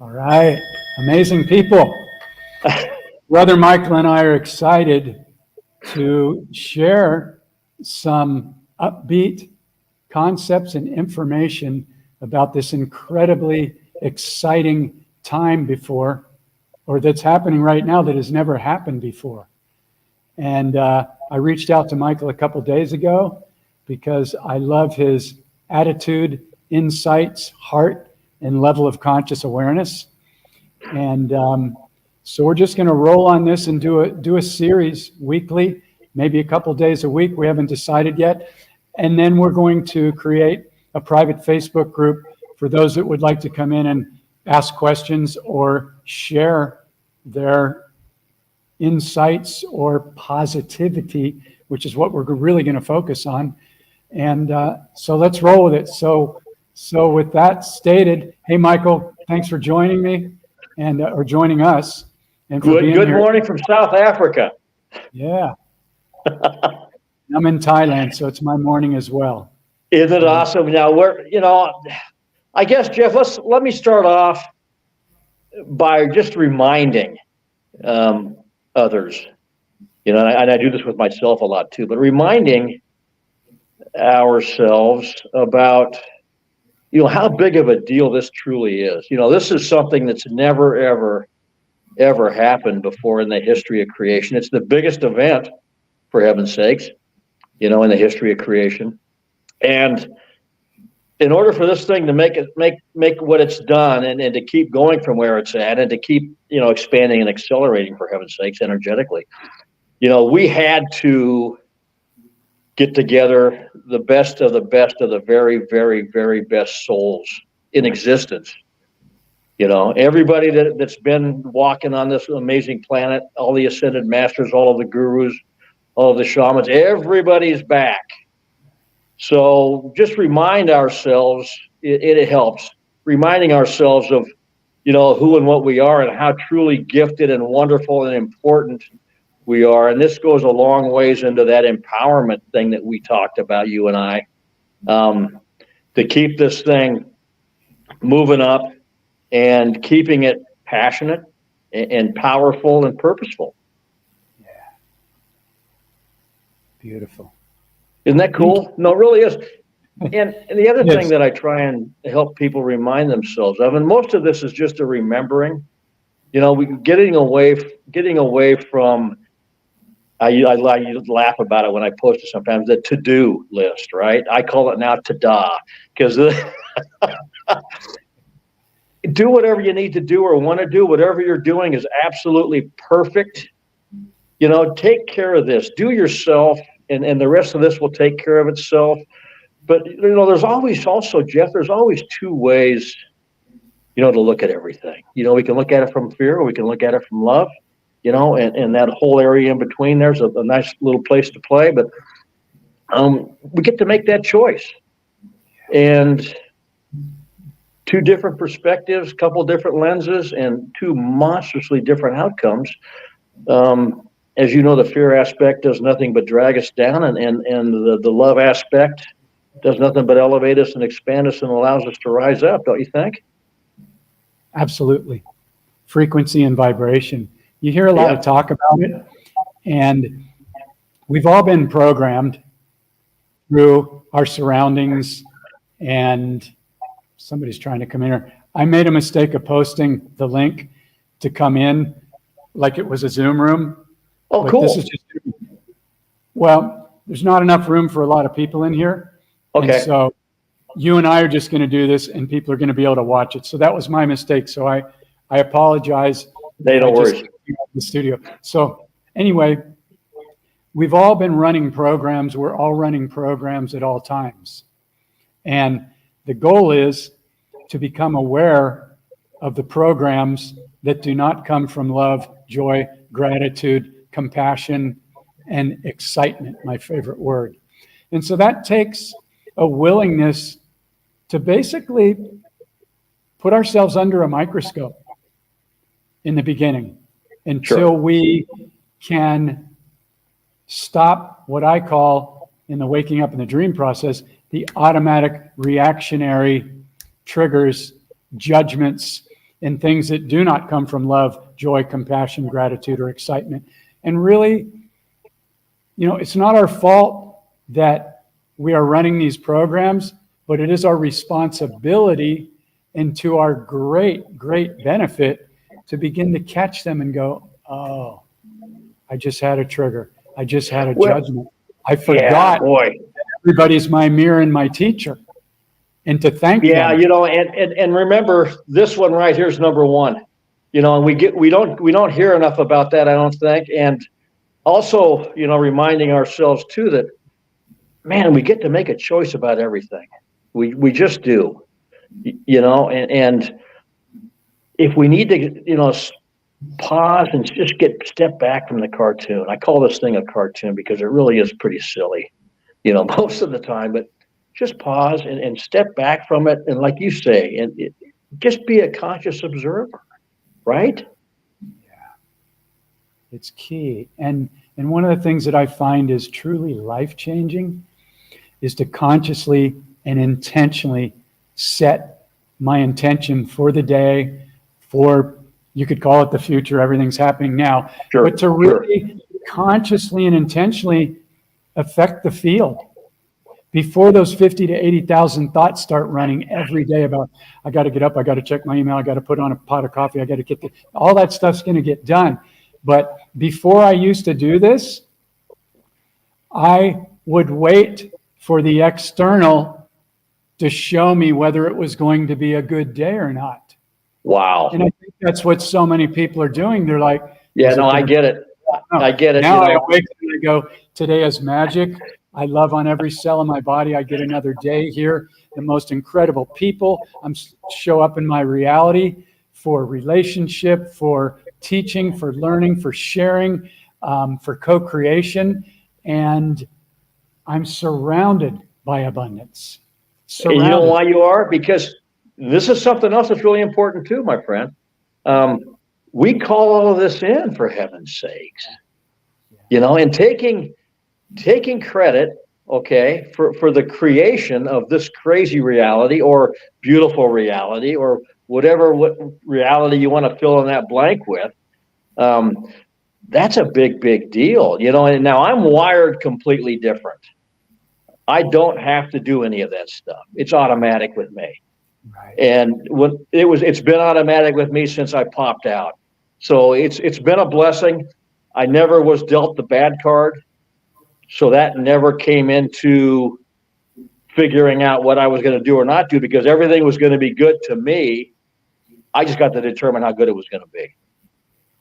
All right, amazing people. Brother Michael and I are excited to share some upbeat concepts and information about this incredibly exciting time before, or that's happening right now that has never happened before. And I reached out to Michael a couple days ago because I love his attitude, insights, heart, and level of conscious awareness. And so we're just going to roll on this and do a series weekly, maybe a couple days a week. We haven't decided yet. And then we're going to create a private Facebook group for those that would like to come in and ask questions or share their insights or positivity, which is what we're really going to focus on. And so let's roll with it. So with that stated, hey, Michael, thanks for joining me and or joining us. And for being good here. Morning from South Africa. Yeah. I'm in Thailand, so it's my morning as well. Isn't it awesome? Now I guess, Jeff, let me start off by just reminding others, and I do this with myself a lot too, but reminding ourselves about how big of a deal this truly is. This is something that's never, ever happened before in the history of creation. It's the biggest event, for heaven's sakes, in the history of creation. And in order for this thing to make what it's done and to keep going from where it's at and to keep, expanding and accelerating, for heaven's sakes, energetically, we had to get together the best of the very, very, very best souls in existence. Everybody that's been walking on this amazing planet, all the ascended masters, all of the gurus, all of the shamans, everybody's back. So just remind ourselves, it helps, reminding ourselves of, who and what we are and how truly gifted and wonderful and important we are. And this goes a long ways into that empowerment thing that we talked about, you and I, to keep this thing moving up and keeping it passionate and powerful and purposeful. Yeah. Beautiful. Isn't that cool? No, it really is. And the other thing that I try and help people remind themselves of, and most of this is just a remembering, getting away from, I laugh about it when I post it sometimes, the to-do list, right? I call it now to-da, because do whatever you need to do or want to do. Whatever you're doing is absolutely perfect. Take care of this. Do yourself, and the rest of this will take care of itself. But, there's always also, Jeff, there's always two ways, to look at everything. We can look at it from fear, or we can look at it from love, and that whole area in between, there's a nice little place to play. But we get to make that choice. And two different perspectives, couple different lenses, and two monstrously different outcomes. As you know, the fear aspect does nothing but drag us down, and the love aspect does nothing but elevate us and expand us and allows us to rise up, don't you think? Absolutely. Frequency and vibration. You hear a lot of talk about it, and we've all been programmed through our surroundings, and somebody's trying to come in here. I made a mistake of posting the link to come in like it was a Zoom room. Oh, but cool. This is there's not enough room for a lot of people in here. Okay. And so you and I are just going to do this, and people are going to be able to watch it. So that was my mistake. So I apologize. No worries. The studio. So anyway, we've all been running programs. We're all running programs at all times. And the goal is to become aware of the programs that do not come from love, joy, gratitude, compassion, and excitement, my favorite word. And so that takes a willingness to basically put ourselves under a microscope in the beginning until we can stop what I call, in the waking up in the dream process, the automatic reactionary triggers, judgments, in things that do not come from love, joy, compassion, gratitude, or excitement. And really, it's not our fault that we are running these programs, but it is our responsibility and to our great, great benefit to begin to catch them and go, oh, I just had a trigger. I just had a judgment. I forgot everybody's my mirror and my teacher. And to thank them. And remember, this one right here is number one. And we don't hear enough about that, I don't think. And also, reminding ourselves too that, man, we get to make a choice about everything. We just do. And if we need to, pause and just step back from the cartoon. I call this thing a cartoon because it really is pretty silly, most of the time, but just pause and step back from it. And like you say, and just be a conscious observer, right? Yeah, it's key. And one of the things that I find is truly life-changing is to consciously and intentionally set my intention for the day, for, you could call it the future, everything's happening now, but to really consciously and intentionally affect the field before those 50 to 80,000 thoughts start running every day about, I got to get up, I got to check my email, I got to put on a pot of coffee, I got to get all that stuff's going to get done. But before I used to do this, I would wait for the external to show me whether it was going to be a good day or not. Wow. And I think that's what so many people are doing. They're like, I get it. I get it. Now I wake up and I go, today is magic. I love on every cell of my body. I get another day here. The most incredible people. Show up in my reality for relationship, for teaching, for learning, for sharing, for co-creation. And I'm surrounded by abundance. And you know why you are? Because this is something else that's really important too, my friend. We call all of this in, for heaven's sakes, and taking credit, for the creation of this crazy reality or beautiful reality or what reality you want to fill in that blank with. That's a big, big deal, and now I'm wired completely different. I don't have to do any of that stuff. It's automatic with me. Right. And it's been automatic with me since I popped out. So it's been a blessing. I never was dealt the bad card. So that never came into figuring out what I was going to do or not do, because everything was going to be good to me. I just got to determine how good it was going to be.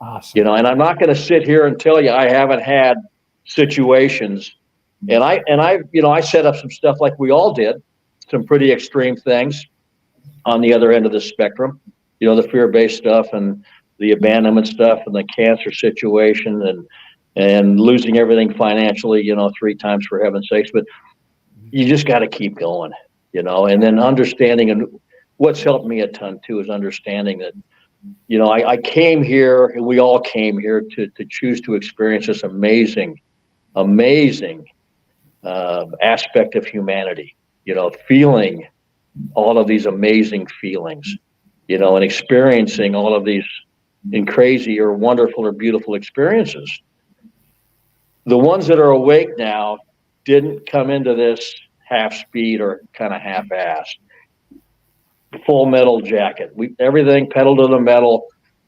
Awesome. And I'm not going to sit here and tell you I haven't had situations. And I set up some stuff like we all did, some pretty extreme things on the other end of the spectrum, the fear-based stuff and the abandonment stuff and the cancer situation and losing everything financially, 3 times, for heaven's sakes. But you just got to keep going, and then understanding, and what's helped me a ton too is understanding that, I came here, and we all came here to choose to experience this amazing aspect of humanity, feeling all of these amazing feelings, and experiencing all of these crazy or wonderful or beautiful experiences. The ones that are awake now didn't come into this half speed or kind of half-assed. Full metal jacket. Everything pedal to the metal,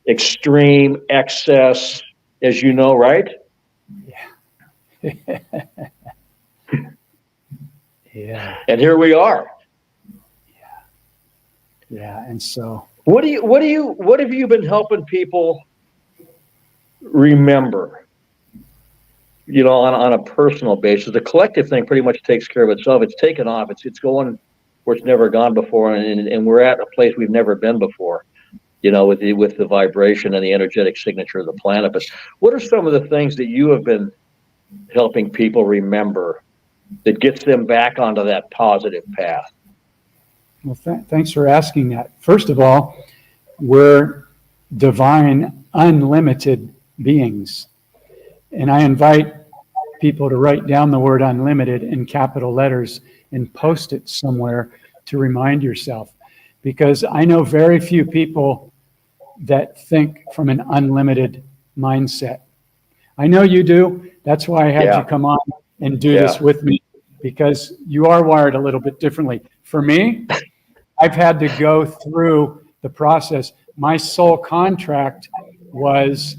extreme excess, as you know, right? Yeah. Yeah. And here we are. Yeah. And so what have you been helping people remember, on a personal basis? The collective thing pretty much takes care of itself. It's taken off. It's going where it's never gone before. And we're at a place we've never been before, with the vibration and the energetic signature of the planet. But what are some of the things that you have been helping people remember that gets them back onto that positive path? Well, thanks for asking that. First of all, we're divine, unlimited beings. And I invite people to write down the word unlimited in capital letters and post it somewhere to remind yourself. Because I know very few people that think from an unlimited mindset. I know you do. That's why I had Yeah. you come on and do Yeah. this with me, because you are wired a little bit differently. For me, I've had to go through the process. My soul contract was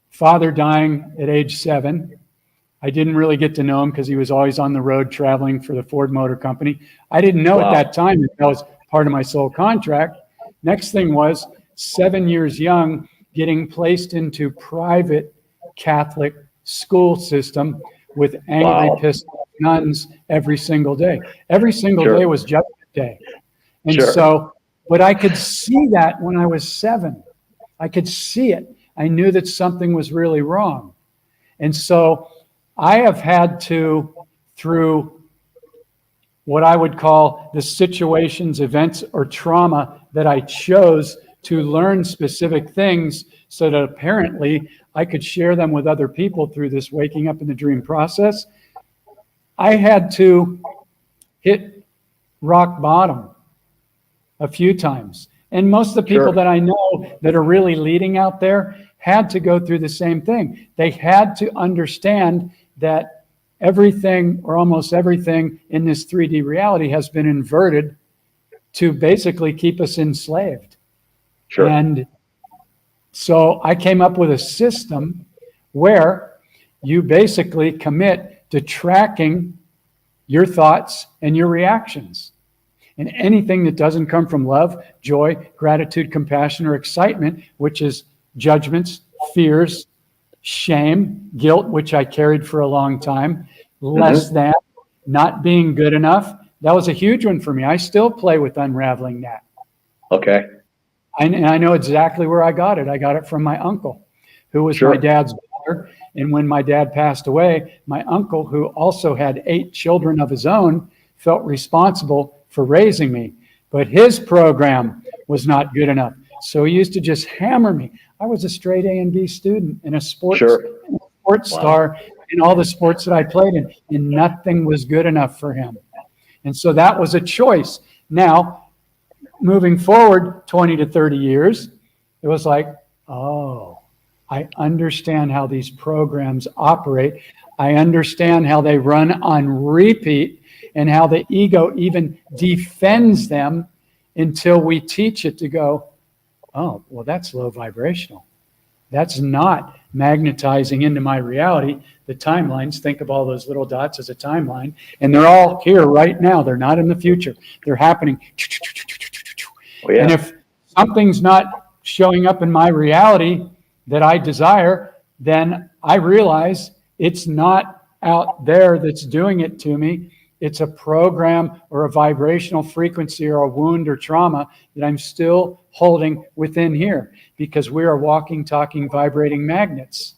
father dying at age 7. I didn't really get to know him because he was always on the road traveling for the Ford Motor Company. I didn't know Wow. at that time that was part of my soul contract. Next thing was 7 years young, getting placed into private Catholic school system with angry, Wow. pissed off nuns every single day. Every single Sure. day was Judgment Day. And Sure. so, but I could see that when I was 7. I could see it. I knew that something was really wrong. And so I have had to, through what I would call the situations, events, or trauma that I chose to learn specific things so that apparently I could share them with other people through this waking up in the dream process. I had to hit rock bottom a few times. And most of the people Sure. that I know that are really leading out there had to go through the same thing. They had to understand that everything, or almost everything, in this 3D reality has been inverted to basically keep us enslaved. Sure. And so I came up with a system where you basically commit to tracking your thoughts and your reactions. And anything that doesn't come from love, joy, gratitude, compassion, or excitement, which is judgments, fears, shame, guilt, which I carried for a long time, less than, not being good enough. That was a huge one for me. I still play with unraveling that. Okay. And I know exactly where I got it. I got it from my uncle, who was Sure. my dad's brother. And when my dad passed away, my uncle, who also had 8 children of his own, felt responsible for raising me. But his program was not good enough. So he used to just hammer me. I was a straight A and B student and a sports Wow. star in all the sports that I played in, and nothing was good enough for him. And so that was a choice. Now, moving forward 20 to 30 years, it was like, oh, I understand how these programs operate. I understand how they run on repeat and how the ego even defends them until we teach it to go, oh, well, that's low vibrational. That's not magnetizing into my reality. The timelines, think of all those little dots as a timeline, and they're all here right now. They're not in the future. They're happening. Oh, yeah. And if something's not showing up in my reality that I desire, then I realize it's not out there that's doing it to me. It's a program or a vibrational frequency or a wound or trauma that I'm still holding within here, because we are walking, talking, vibrating magnets.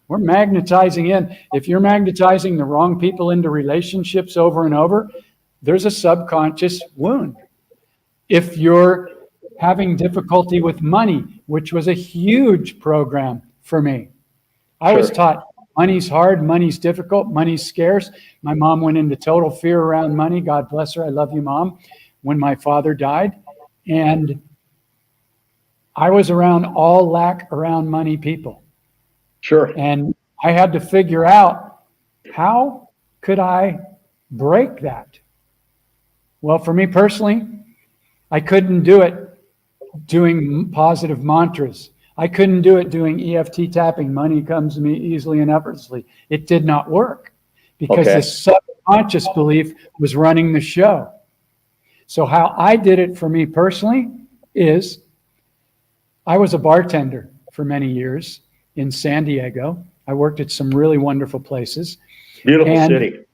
We're magnetizing in. If you're magnetizing the wrong people into relationships over and over, there's a subconscious wound. If you're having difficulty with money, which was a huge program for me, I was Sure. taught money's hard, money's difficult, money's scarce. My mom went into total fear around money. God bless her. I love you, Mom. When my father died, and I was around all lack around money people. Sure. And I had to figure out, how could I break that? Well, for me personally, I couldn't do it doing positive mantras. I couldn't do it doing EFT tapping. Money comes to me easily and effortlessly. It did not work because Okay. the subconscious belief was running the show. So how I did it for me personally is, I was a bartender for many years in San Diego. I worked at some really wonderful places. Beautiful And city.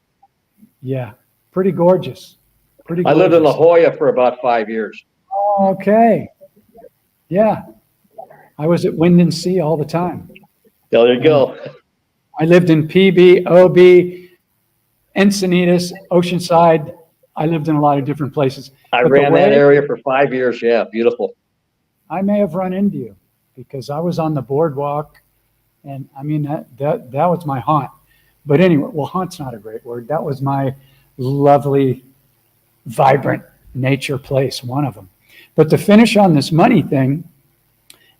yeah, pretty gorgeous. Pretty I gorgeous. lived in La Jolla for about 5 years. Okay. Yeah. I was at Wind and Sea all the time. There you go. I lived in PB, OB, Encinitas, Oceanside. I lived in a lot of different places. I But the ran that way- area for 5 years. Yeah, beautiful. I may have run into you because I was on the boardwalk, and I mean, that was my haunt. But anyway, well, haunt's not a great word. That was my lovely, vibrant nature place, one of them. But to finish on this money thing,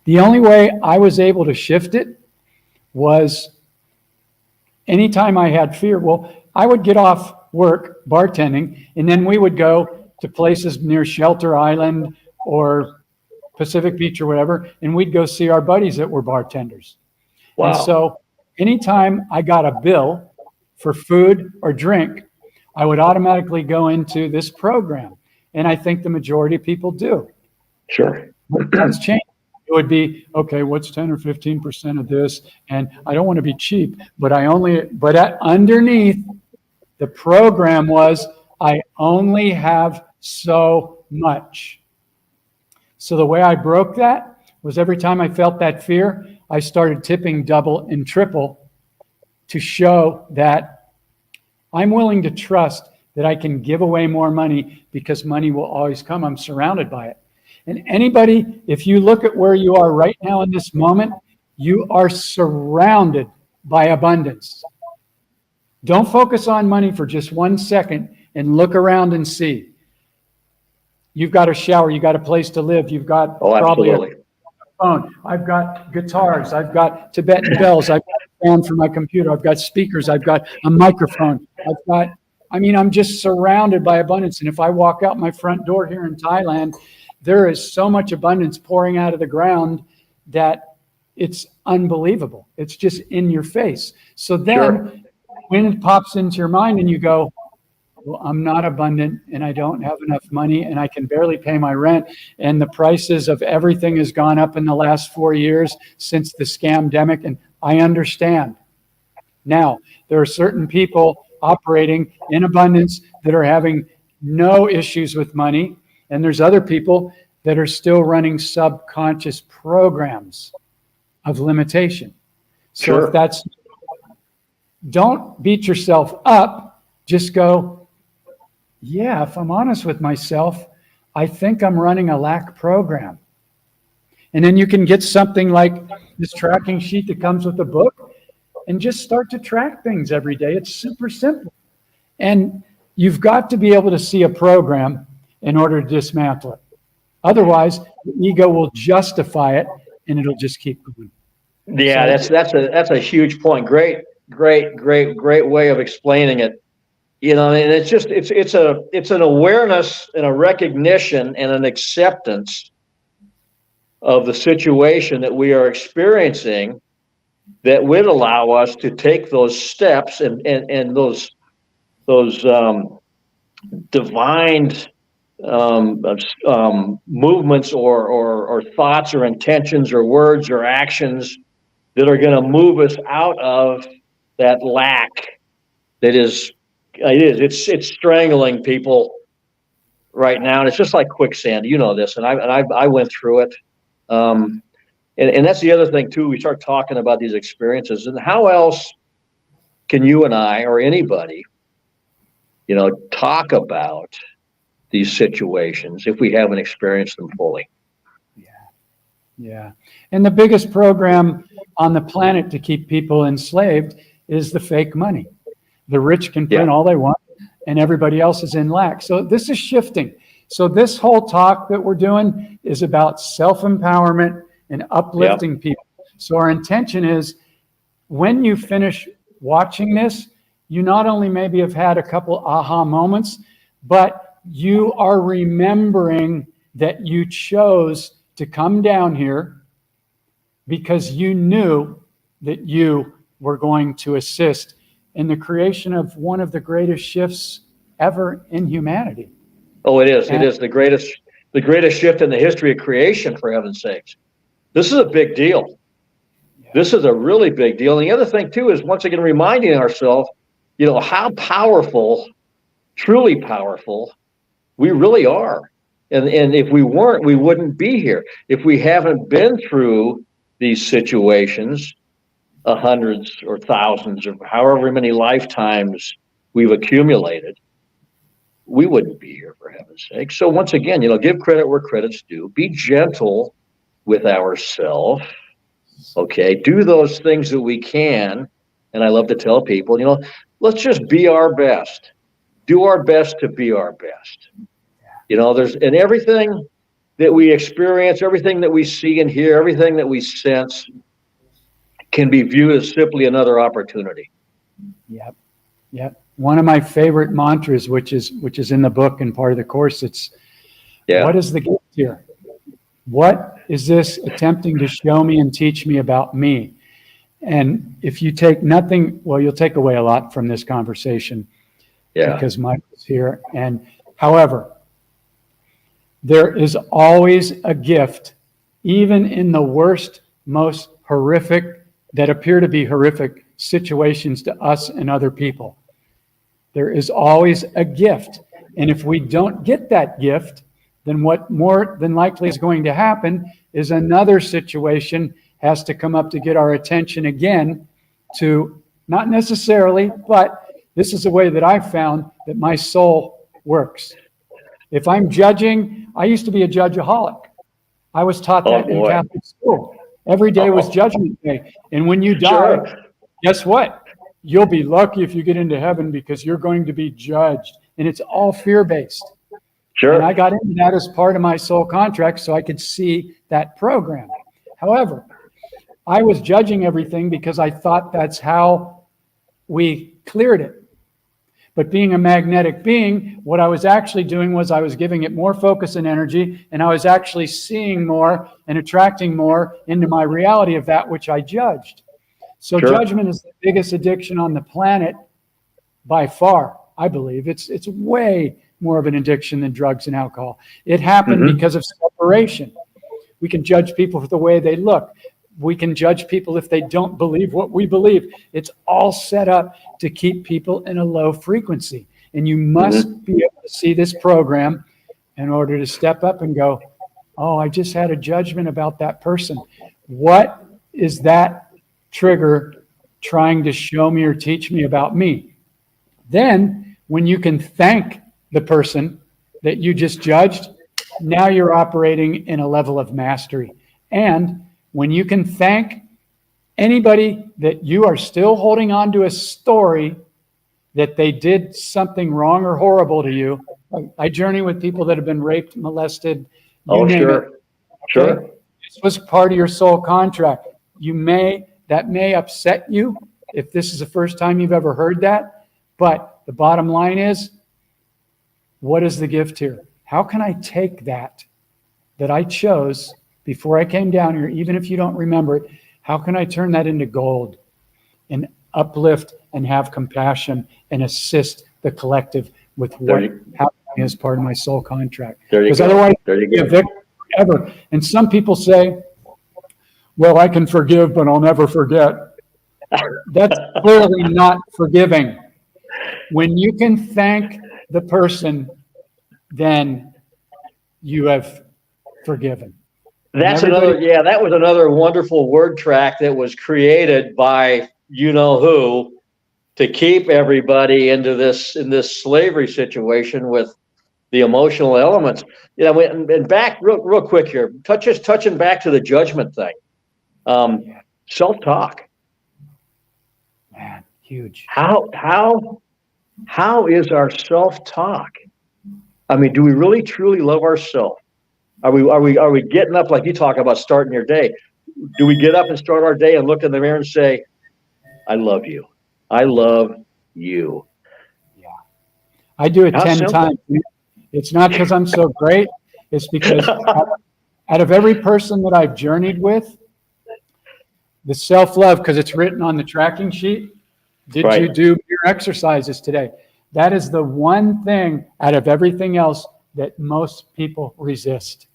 the only way I was able to shift it was anytime I had fear. Well, I would get off work bartending, and then we would go to places near Shelter Island or Pacific Beach or whatever, and we'd go see our buddies that were bartenders. Wow. And so anytime I got a bill for food or drink, I would automatically go into this program. And I think the majority of people do. Sure. That's changed. It would be, okay, what's 10 or 15% of this? And I don't want to be cheap, but underneath the program was, I only have so much. So the way I broke that was every time I felt that fear, I started tipping double and triple to show that I'm willing to trust that I can give away more money because money will always come. I'm surrounded by it. And anybody, if you look at where you are right now in this moment, you are surrounded by abundance. Don't focus on money for just 1 second and look around and see. You've got a shower, you've got a place to live, you've got probably a phone. I've got guitars, I've got Tibetan bells, I've got a fan for my computer, I've got speakers, I've got a microphone, I'm just surrounded by abundance. And if I walk out my front door here in Thailand, there is so much abundance pouring out of the ground that it's unbelievable. It's just in your face. So then when it pops into your mind and you go, well, I'm not abundant and I don't have enough money and I can barely pay my rent and the prices of everything has gone up in the last 4 years since the scamdemic, and I understand. Now, there are certain people operating in abundance that are having no issues with money, and there's other people that are still running subconscious programs of limitation. So if that's, don't beat yourself up, just go, yeah, if I'm honest with myself, I think I'm running a lack program. And then you can get something like this tracking sheet that comes with the book and just start to track things every day. It's super simple. And you've got to be able to see a program in order to dismantle it. Otherwise, the ego will justify it and it'll just keep going. Yeah, that's a huge point. Great way of explaining it. You know, and it's an awareness and a recognition and an acceptance of the situation that we are experiencing that would allow us to take those steps and those divine movements or thoughts or intentions or words or actions that are going to move us out of that lack that is. It's strangling people right now, and it's just like quicksand. You know this, and I went through it. And that's the other thing too. We start talking about these experiences, and how else can you and I or anybody, talk about these situations if we haven't experienced them fully? Yeah. And the biggest program on the planet to keep people enslaved is the fake money. The rich can print all they want, and everybody else is in lack. So this is shifting. So this whole talk that we're doing is about self-empowerment and uplifting people. So our intention is, when you finish watching this, you not only maybe have had a couple aha moments, but you are remembering that you chose to come down here because you knew that you were going to assist in the creation of one of the greatest shifts ever in humanity. Oh, it is. It is the greatest shift in the history of creation, for heaven's sakes. This is a big deal. This is a really big deal. And the other thing too is, once again, reminding ourselves, how powerful, truly powerful we really are. And if we weren't, we wouldn't be here. If we haven't been through these situations, hundreds or thousands or however many lifetimes we've accumulated, we wouldn't be here, for heaven's sake. So once again, give credit where credit's due. Be gentle with ourselves. Okay, do those things that we can. And I love to tell people, let's just be our best. Do our best to be our best. There's in everything that we experience, everything that we see and hear, everything that we sense can be viewed as simply another opportunity. Yep. Yep. One of my favorite mantras, which is in the book and part of the course, it's what is the gift here? What is this attempting to show me and teach me about me? And if you take nothing, well, you'll take away a lot from this conversation because Michael's here. And however, there is always a gift, even in the worst, most horrific, that appear to be horrific situations to us and other people. There is always a gift. And if we don't get that gift, then what more than likely is going to happen is another situation has to come up to get our attention again, to not necessarily, but this is a way that I've found that my soul works. If I'm judging, I used to be a judgeaholic. I was taught that in Catholic school. Every day was Judgment Day. And when you die, guess what? You'll be lucky if you get into heaven because you're going to be judged. And it's all fear-based. Sure. And I got into that as part of my soul contract so I could see that program. However, I was judging everything because I thought that's how we cleared it. But being a magnetic being, what I was actually doing was I was giving it more focus and energy, and I was actually seeing more and attracting more into my reality of that which I judged. So judgment is the biggest addiction on the planet by far, I believe. It's way more of an addiction than drugs and alcohol. It happened because of separation. We can judge people for the way they look. We can judge people if they don't believe what we believe. It's all set up to keep people in a low frequency. And you must be able to see this program in order to step up and go, oh, I just had a judgment about that person. What is that trigger trying to show me or teach me about me? Then when you can thank the person that you just judged, now you're operating in a level of mastery. And when you can thank anybody that you are still holding on to a story that they did something wrong or horrible to you. I journey with people that have been raped, molested, you name it. Sure. This was part of your soul contract. That may upset you if this is the first time you've ever heard that. But the bottom line is, what is the gift here? How can I take that I chose before I came down here, even if you don't remember it, how can I turn that into gold and uplift and have compassion and assist the collective with what happened as part of my soul contract? Because otherwise, I'll be a victim forever. And some people say, well, I can forgive, but I'll never forget. That's clearly not forgiving. When you can thank the person, then you have forgiven. That was another wonderful word track that was created by you know who to keep everybody in this slavery situation with the emotional elements. And back real quick here, touching back to the judgment thing. Self-talk. Man, huge. How is our self-talk? I mean, do we really truly love ourselves? Are we getting up, like you talk about starting your day? Do we get up and start our day and look in the mirror and say, I love you. I love you. Yeah. I do it 10 times. It's not because I'm so great. It's because out of every person that I've journeyed with, the self-love, because it's written on the tracking sheet, did you do your exercises today? That is the one thing out of everything else that most people resist.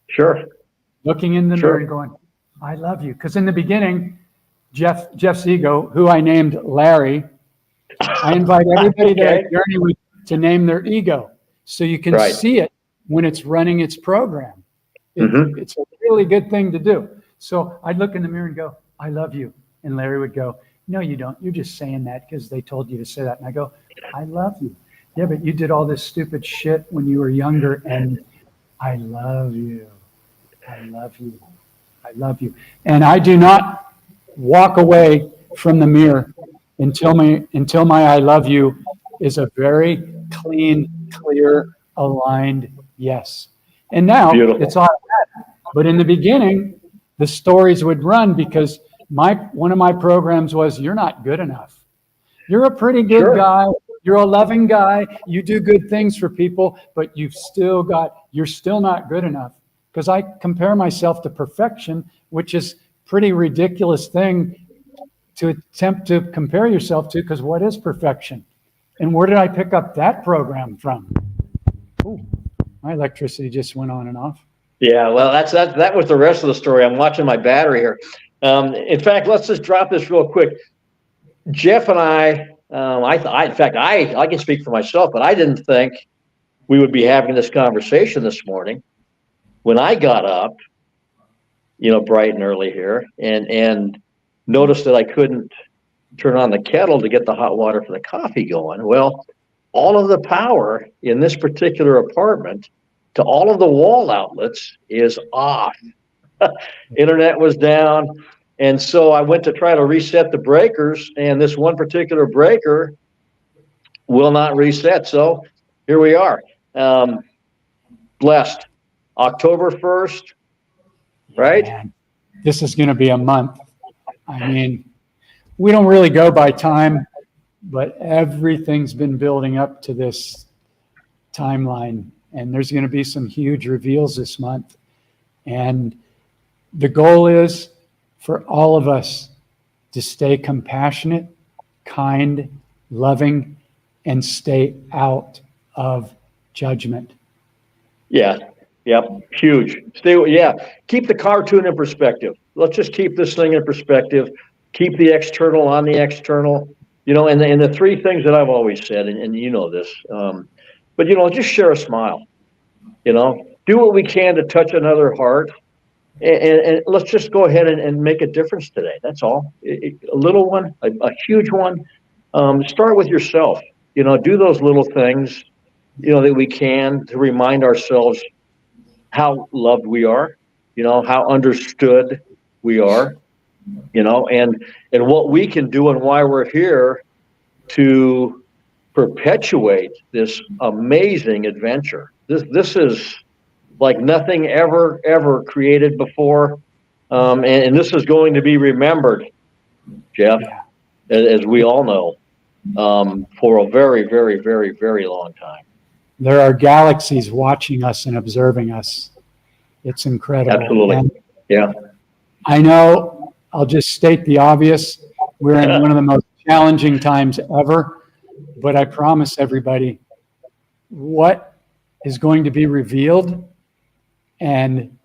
Sure. Looking in the mirror and going, I love you. Because in the beginning, Jeff's ego, who I named Larry, I invite everybody that I journey with to name their ego so you can see it when it's running its program. It's a really good thing to do. So I'd look in the mirror and go, I love you. And Larry would go, no, you don't. You're just saying that because they told you to say that. And I go, I love you. Yeah, but you did all this stupid shit when you were younger, and I love you. I love you. I love you. And I do not walk away from the mirror until my I love you is a very clean, clear, aligned yes. And now Beautiful. it's automatic. But in the beginning, the stories would run because one of my programs was, you're not good enough. You're a pretty good Sure. guy. You're a loving guy. You do good things for people, but you're still not good enough. Because I compare myself to perfection, which is pretty ridiculous thing to attempt to compare yourself to, because what is perfection? And where did I pick up that program from? Ooh, my electricity just went on and off. Yeah, well, that was the rest of the story. I'm watching my battery here. In fact, let's just drop this real quick. Jeff and I can speak for myself, but I didn't think we would be having this conversation this morning when I got up, bright and early here, and noticed that I couldn't turn on the kettle to get the hot water for the coffee going. Well, all of the power in this particular apartment to all of the wall outlets is off. Internet was down. And so I went to try to reset the breakers, and this one particular breaker will not reset. So here we are. Blessed. October 1st, right? Man, this is going to be a month. I mean, we don't really go by time, but everything's been building up to this timeline. And there's going to be some huge reveals this month. And the goal is for all of us to stay compassionate, kind, loving, and stay out of judgment. Yeah. Yep. Huge. Keep the cartoon in perspective. Let's just keep this thing in perspective. Keep the external on the external, and the three things that I've always said, and you know this, but just share a smile, do what we can to touch another heart. And let's just go ahead and make a difference today. That's all. A little one, a huge one. Start with yourself. Do those little things, that we can to remind ourselves how loved we are, how understood we are, and what we can do and why we're here to perpetuate this amazing adventure. This is like nothing ever created before. And this is going to be remembered, Jeff, as we all know, for a very, very, very, very long time. There are galaxies watching us and observing us. It's incredible. Absolutely. And yeah. I know, I'll just state the obvious. We're in one of the most challenging times ever, but I promise everybody what is going to be revealed and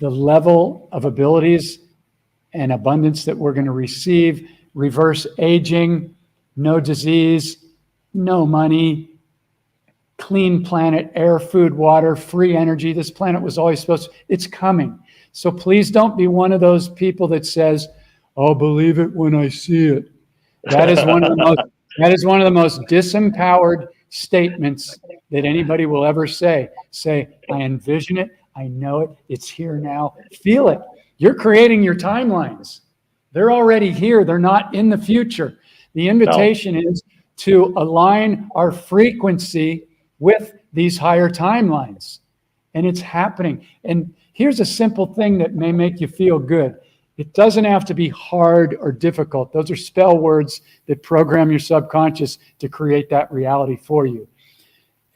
the level of abilities and abundance that we're going to receive, reverse aging, no disease, no money, clean planet, air, food, water, free energy. This planet was always it's coming. So please don't be one of those people that says, I'll believe it when I see it. That is one of the most disempowered statements that anybody will ever say. Say, I envision it. I know it. It's here now. Feel it. You're creating your timelines. They're already here. They're not in the future. The invitation is to align our frequency with these higher timelines. And it's happening. And here's a simple thing that may make you feel good. It doesn't have to be hard or difficult. Those are spell words that program your subconscious to create that reality for you.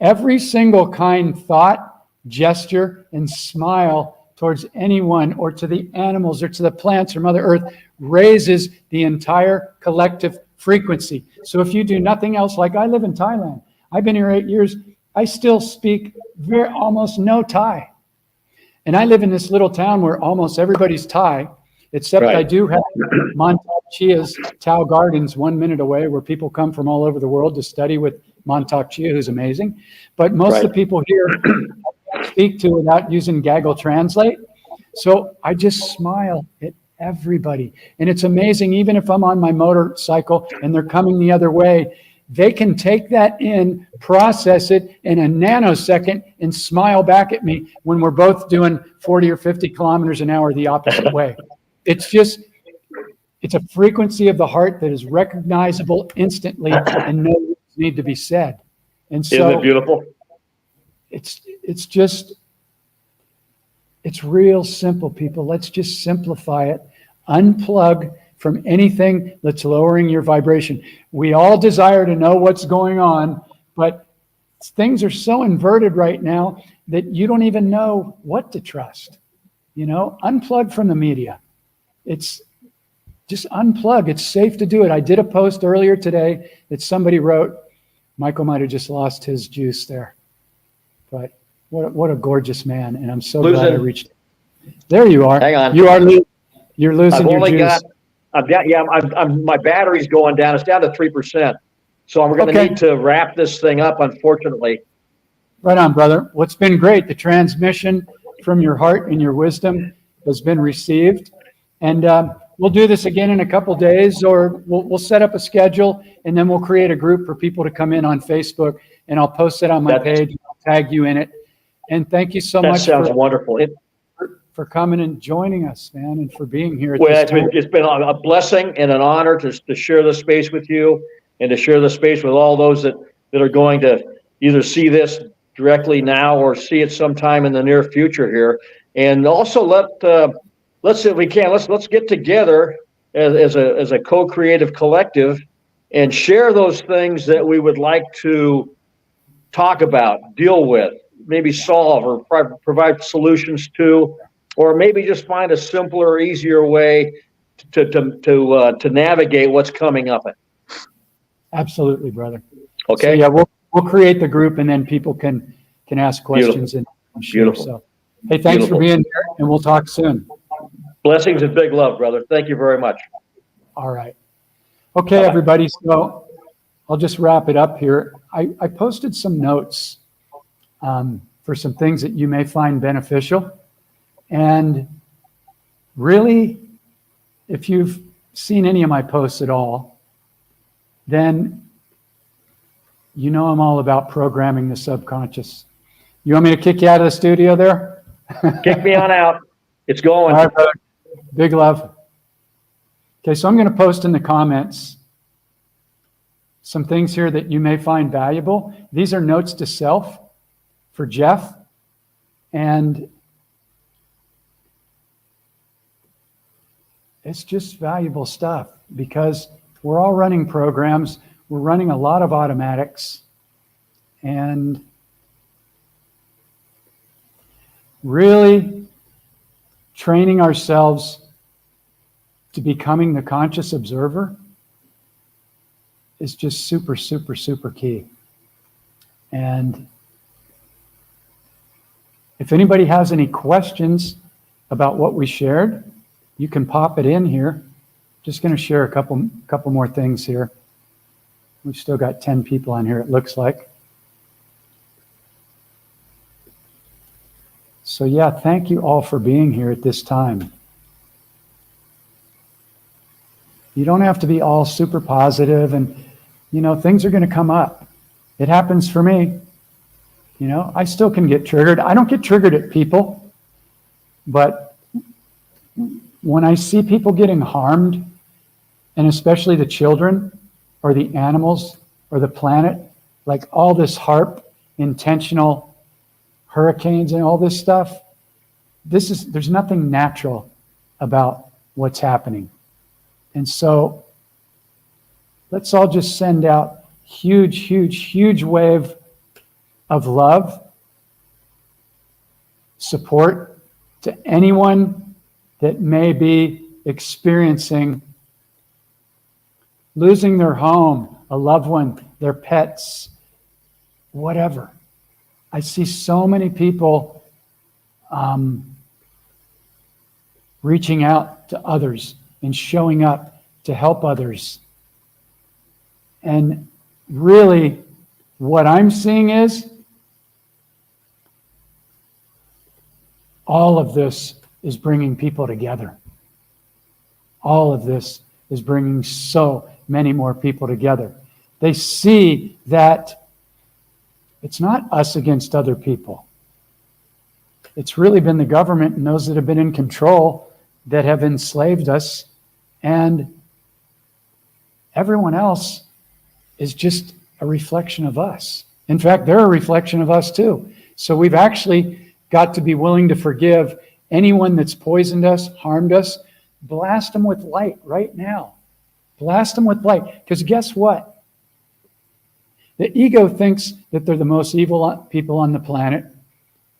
Every single kind thought, gesture, and smile towards anyone or to the animals or to the plants or Mother Earth raises the entire collective frequency. So if you do nothing else, like I live in Thailand, I've been here 8 years, I still speak almost no Thai. And I live in this little town where almost everybody's Thai, except I do have Montauk Chia's Tao Gardens 1 minute away where people come from all over the world to study with Montauk Chia, who's amazing. But most of the people here I can't speak to without using Gaggle Translate. So I just smile at everybody. And it's amazing, even if I'm on my motorcycle and they're coming the other way, they can take that in, process it in a nanosecond, and smile back at me when we're both doing 40 or 50 kilometers an hour the opposite way. It's a frequency of the heart that is recognizable instantly and no words need to be said. And so isn't it beautiful? it's just It's real simple, people. Let's just simplify it. Unplug from anything that's lowering your vibration. We all desire to know what's going on, but things are so inverted right now that you don't even know what to trust. Unplug from the media. It's just unplug. It's safe to do it. I did a post earlier today that somebody wrote. Michael might have just lost his juice there, but what a gorgeous man, and I'm so glad I reached. There you are. Hang on. You're losing your juice. My battery's going down. It's down to 3%. So we're going to need to wrap this thing up, unfortunately. Right on, brother. What's been great, the transmission from your heart and your wisdom has been received. And we'll do this again in a couple days, or we'll set up a schedule, and then we'll create a group for people to come in on Facebook, and I'll post it on my page. I'll tag you in it. And thank you so much. That sounds wonderful. For coming and joining us, man, and for being here. It's been a blessing and an honor to share this space with you, and to share the space with all those that are going to either see this directly now or see it sometime in the near future here. And also let's if we can, let's get together as a co-creative collective and share those things that we would like to talk about, deal with, maybe solve or provide solutions to, or maybe just find a simpler, easier way to navigate what's coming up. Absolutely, brother. Okay. So, yeah, we'll create the group, and then people can ask questions. And share. Beautiful. So, hey, thanks for being here, and we'll talk soon. Blessings and big love, brother. Thank you very much. All right. Okay, everybody. So I'll just wrap it up here. I posted some notes for some things that you may find beneficial. And really, if you've seen any of my posts at all, then you know I'm all about programming the subconscious. You want me to kick you out of the studio there? Kick me on out. It's going. All right, brother. Big love. Okay, so I'm going to post in the comments some things here that you may find valuable. These are notes to self for Jeff. And it's just valuable stuff because we're all running programs. We're running a lot of automatics. And really training ourselves to becoming the conscious observer is just super, super, super key. And if anybody has any questions about what we shared, you can pop it in here. Just going to share a couple more things here. We've still got 10 people on here, it looks like. So yeah, thank you all for being here at this time. You don't have to be all super positive, and things are going to come up. It happens for me. I still can get triggered. I don't get triggered at people, but when I see people getting harmed, and especially the children or the animals or the planet, like all this HAARP, intentional hurricanes and all this stuff, there's nothing natural about what's happening. And so let's all just send out huge, huge, huge wave of love, support to anyone that may be experiencing losing their home, a loved one, their pets, whatever. I see so many people reaching out to others and showing up to help others. And really, what I'm seeing is all of this is bringing people together. All of this is bringing so many more people together. They see that it's not us against other people. It's really been the government and those that have been in control that have enslaved us, and everyone else is just a reflection of us. In fact, they're a reflection of us too. So we've actually got to be willing to forgive anyone that's poisoned us, harmed us, blast them with light right now. Blast them with light. Because guess what? The ego thinks that they're the most evil people on the planet,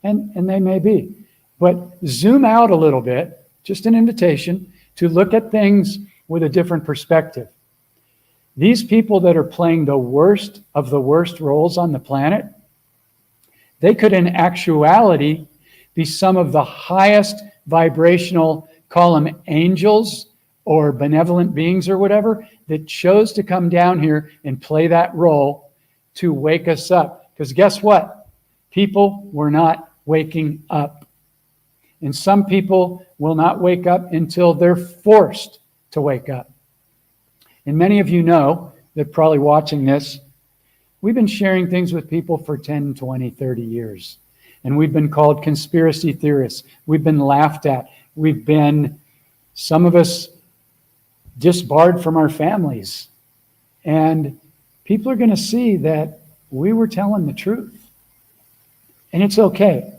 and they may be. But zoom out a little bit, just an invitation to look at things with a different perspective. These people that are playing the worst of the worst roles on the planet, they could in actuality be some of the highest vibrational, call them angels or benevolent beings or whatever, that chose to come down here and play that role to wake us up. Because guess what? People were not waking up. And some people will not wake up until they're forced to wake up. And many of you know that probably watching this, we've been sharing things with people for 10, 20, 30 years. And we've been called conspiracy theorists. We've been laughed at. We've been, some of us, disbarred from our families. And people are going to see that we were telling the truth. And it's okay.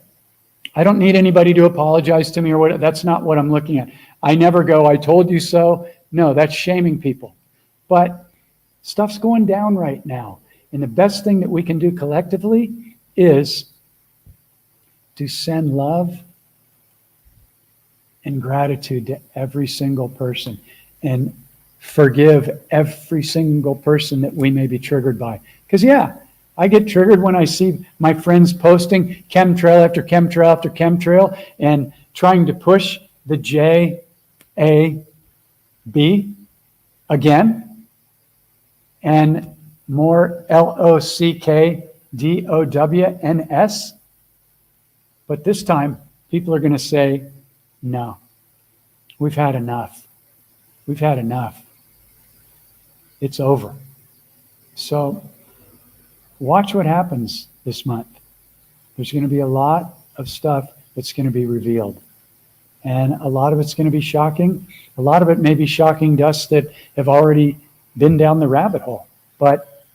I don't need anybody to apologize to me or what. That's not what I'm looking at. I never go, I told you so. No, that's shaming people. But stuff's going down right now. And the best thing that we can do collectively is to send love and gratitude to every single person and forgive every single person that we may be triggered by. Because, yeah, I get triggered when I see my friends posting chemtrail after chemtrail after chemtrail and trying to push the JAB again and more LOCKDOWNS. But this time, people are going to say, no, we've had enough. We've had enough. It's over. So watch what happens this month. There's going to be a lot of stuff that's going to be revealed. And a lot of it's going to be shocking. A lot of it may be shocking to us that have already been down the rabbit hole. But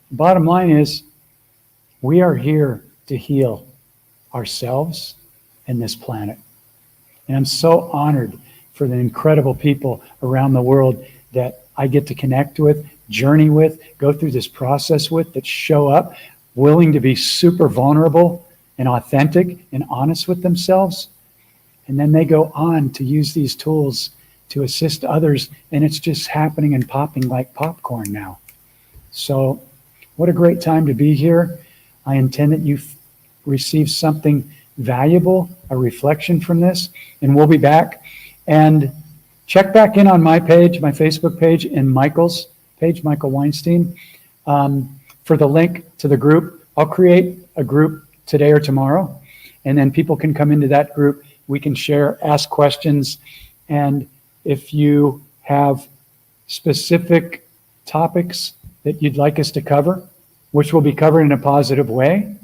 bottom line is, we are here to heal ourselves and this planet. And I'm so honored for the incredible people around the world that I get to connect with, journey with, go through this process with, that show up willing to be super vulnerable and authentic and honest with themselves. And then they go on to use these tools to assist others. And it's just happening and popping like popcorn now. So what a great time to be here. I intend that you receive something valuable, a reflection from this, and we'll be back. And check back in on my page, my Facebook page, and Michael's page, Michael Weinstein, for the link to the group. I'll create a group today or tomorrow, and then people can come into that group. We can share, ask questions, and if you have specific topics that you'd like us to cover, which will be covered in a positive way,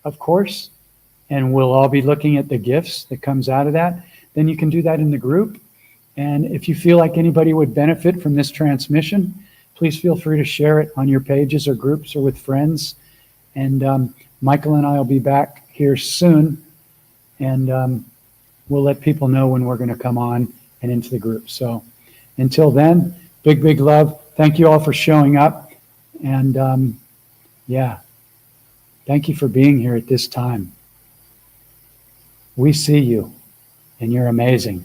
of course, and we'll all be looking at the gifts that comes out of that, then you can do that in the group. And if you feel like anybody would benefit from this transmission, please feel free to share it on your pages or groups or with friends. And Michael and I will be back here soon, and we'll let people know when we're going to come on and into the group. So until then, big, big love. Thank you all for showing up. And yeah, thank you for being here at this time. We see you, and you're amazing.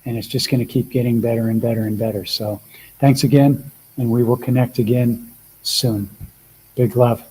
And it's just going to keep getting better and better and better. So thanks again, and we will connect again soon. Big love.